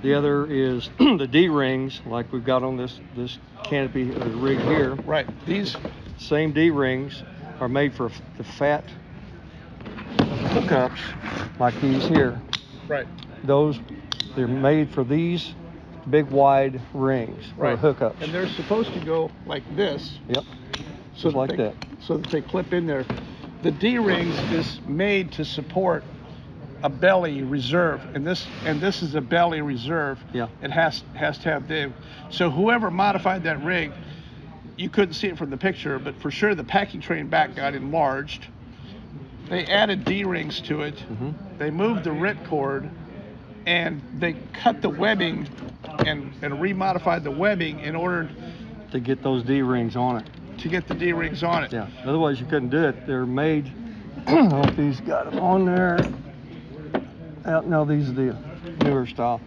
The other is the D-rings, like we've got on this canopy rig here. Right. These same D-rings are made for the fat hookups, like these here. Right. They're made for these big wide rings for hookups. And they're supposed to go like this. Yep. So like that. So that they clip in there. The D-rings is made to support a belly reserve, and this is a belly reserve. Yeah. It has to have the. So whoever modified that rig, you couldn't see it from the picture, but for sure the packing train back got enlarged. They added D-rings to it. Mm-hmm. They moved the ripcord, and they cut the webbing and remodified the webbing in order to get those D-rings on it. To get the D-rings on it. Yeah. Otherwise you couldn't do it. They're made. I don't know if these got them on there. No, these are the newer style.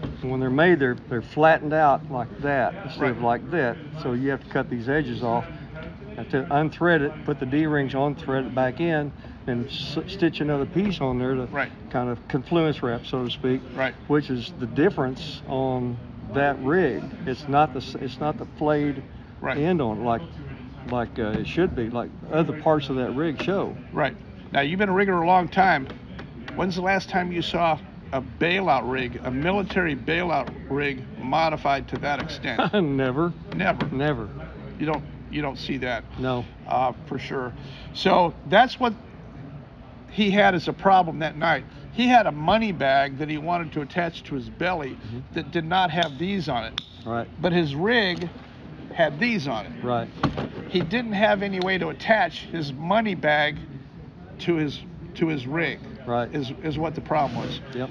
And when they're made, they're flattened out like that instead of like that. So you have to cut these edges off. And to unthread it, put the D-rings on, thread it back in, and stitch another piece on there to kind of confluence wrap, so to speak. Right. Which is the difference on that rig. It's not the flayed end on it like it should be, like other parts of that rig show. Right. Now, you've been a rigger a long time. When's the last time you saw a bailout rig, a military bailout rig modified to that extent? Never. Never. You don't see that. No. For sure. So that's what he had as a problem that night. He had a money bag that he wanted to attach to his belly that did not have these on it. Right. But his rig had these on it. Right. He didn't have any way to attach his money bag to his rig. Right. Is what the problem was. Yep.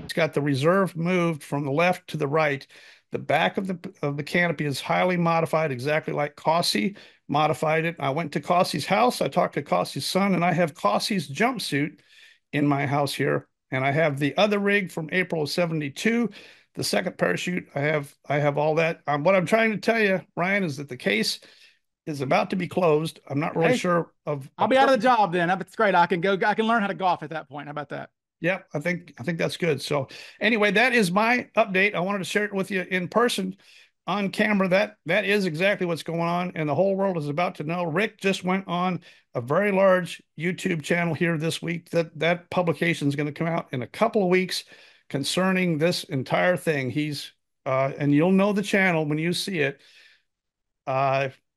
It's got the reserve moved from the left to the right. The back of the canopy is highly modified, exactly like Cossie modified it. I went to Cossie's house. I talked to Cossie's son, and I have Cossie's jumpsuit in my house here. And I have the other rig from April of '72, the second parachute. I have all that. What I'm trying to tell you, Ryan, is that the case is about to be closed. I'm not really sure of. I'll be out of the job then. It's great. I can learn how to golf at that point. How about that? Yep, I think that's good. So anyway, that is my update. I wanted to share it with you in person, on camera. That is exactly what's going on, and the whole world is about to know. Rick just went on a very large YouTube channel here this week. That publication is going to come out in a couple of weeks concerning this entire thing. He's and you'll know the channel when you see it.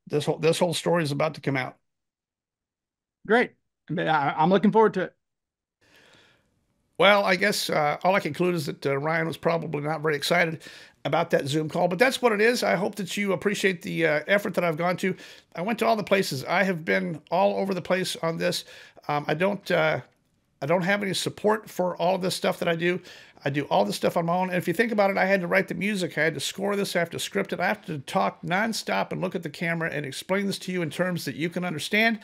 This whole story is about to come out. Great. I'm looking forward to it. Well, I guess all I can conclude is that Ryan was probably not very excited about that Zoom call, but that's what it is. I hope that you appreciate the effort that I've gone to. I went to all the places. I have been all over the place on this. I don't have any support for all of this stuff that I do. I do all this stuff on my own. And if you think about it, I had to write the music. I had to score this. I have to script it. I have to talk nonstop and look at the camera and explain this to you in terms that you can understand.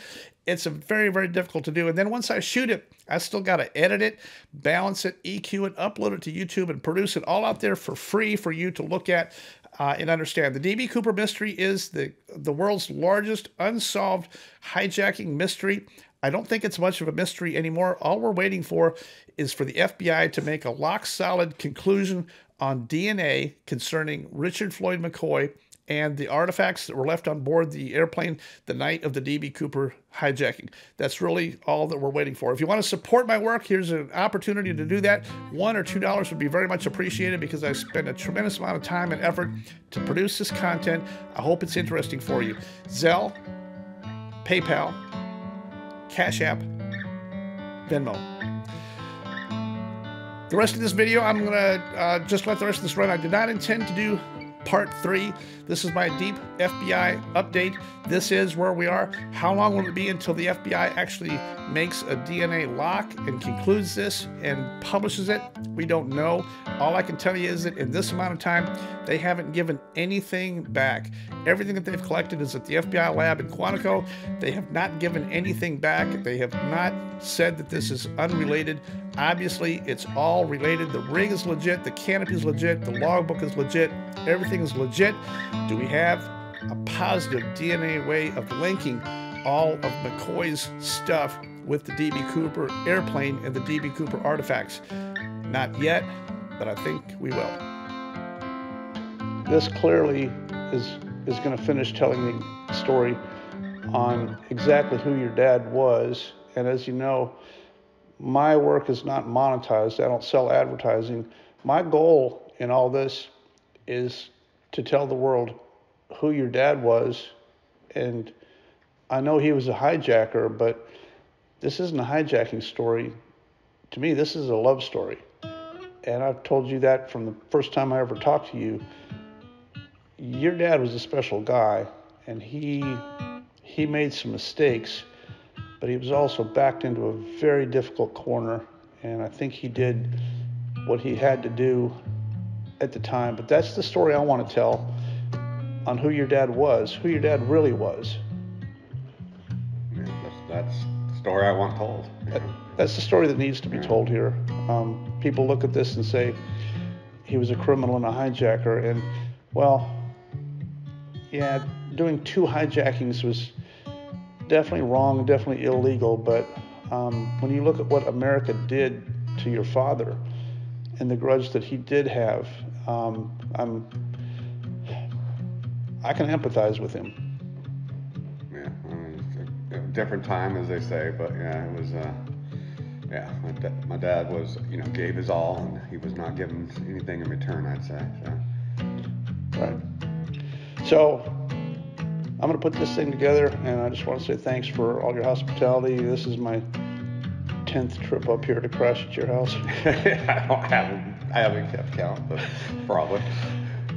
It's very, very difficult to do. And then once I shoot it, I still got to edit it, balance it, EQ it, upload it to YouTube, and produce it all out there for free for you to look at and understand. The D.B. Cooper mystery is the world's largest unsolved hijacking mystery. I don't think it's much of a mystery anymore. All we're waiting for is for the FBI to make a lock-solid conclusion on DNA concerning Richard Floyd McCoy and the artifacts that were left on board the airplane the night of the D.B. Cooper hijacking. That's really all that we're waiting for. If you want to support my work, here's an opportunity to do that. $1 or $2 would be very much appreciated because I spend a tremendous amount of time and effort to produce this content. I hope it's interesting for you. Zelle, PayPal, Cash App, Venmo. The rest of this video, I'm going to just let the rest of this run. I did not intend to do part 3. This is my deep FBI update. This is where we are. How long will it be until the FBI actually makes a DNA lock and concludes this and publishes it? We don't know. All I can tell you is that in this amount of time, they haven't given anything back. Everything that they've collected is at the FBI lab in Quantico. They have not given anything back. They have not said that this is unrelated. Obviously, it's all related. The rig is legit. The canopy is legit. The logbook is legit. Everything is legit. Do we have a positive DNA way of linking all of McCoy's stuff with the D.B. Cooper airplane and the D.B. Cooper artifacts? Not yet, but I think we will. This clearly is going to finish telling the story on exactly who your dad was. And as you know, my work is not monetized. I don't sell advertising. My goal in all this is to tell the world who your dad was. And I know he was a hijacker, but this isn't a hijacking story. To me, this is a love story. And I've told you that from the first time I ever talked to you. Your dad was a special guy, and he made some mistakes, but he was also backed into a very difficult corner, and I think he did what he had to do at the time. But that's the story I want to tell on who your dad was, who your dad really was. Yeah, that's the story I want told. That's the story that needs to be told here. People look at this and say he was a criminal and a hijacker, and well, yeah, doing 2 hijackings was definitely wrong, definitely illegal, but When you look at what America did to your father and the grudge that he did have, I can empathize with him. Yeah, I mean, it's a different time, as they say, but yeah, it was. Yeah, my dad was, gave his all, and he was not given anything in return, I'd say. So. Right. So I'm going to put this thing together, and I just want to say thanks for all your hospitality. This is my 10th trip up here to crash at your house. I haven't kept count, but probably.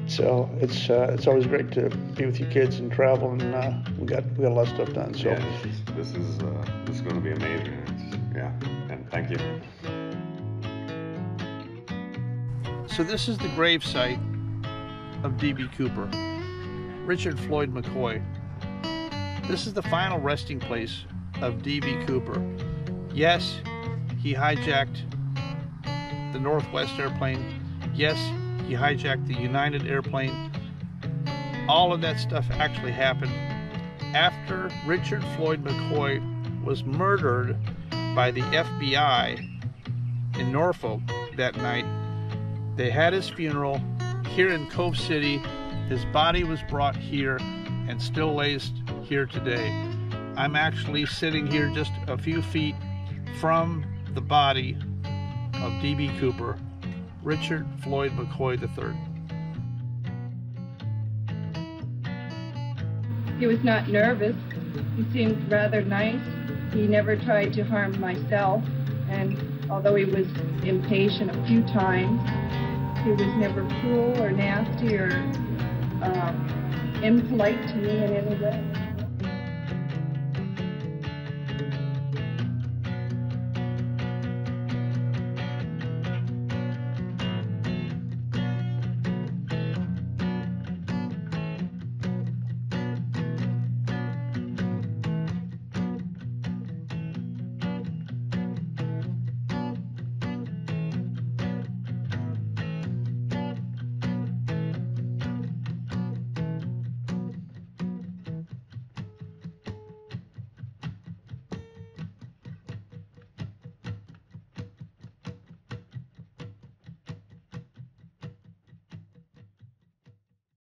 So it's always great to be with you kids and travel, and we got a lot of stuff done. So yeah, this is going to be amazing. And thank you. So this is the gravesite of D.B. Cooper, Richard Floyd McCoy. This is the final resting place of D.B. Cooper. Yes, he hijacked the Northwest airplane. Yes, he hijacked the United airplane. All of that stuff actually happened after Richard Floyd McCoy was murdered by the FBI in Norfolk that night. They had his funeral here in Cove City. His body was brought here and still lays here today. I'm actually sitting here just a few feet from the body of D.B. Cooper, Richard Floyd McCoy III. He was not nervous. He seemed rather nice. He never tried to harm myself, and although he was impatient a few times, he was never cruel or nasty or impolite to me in any way.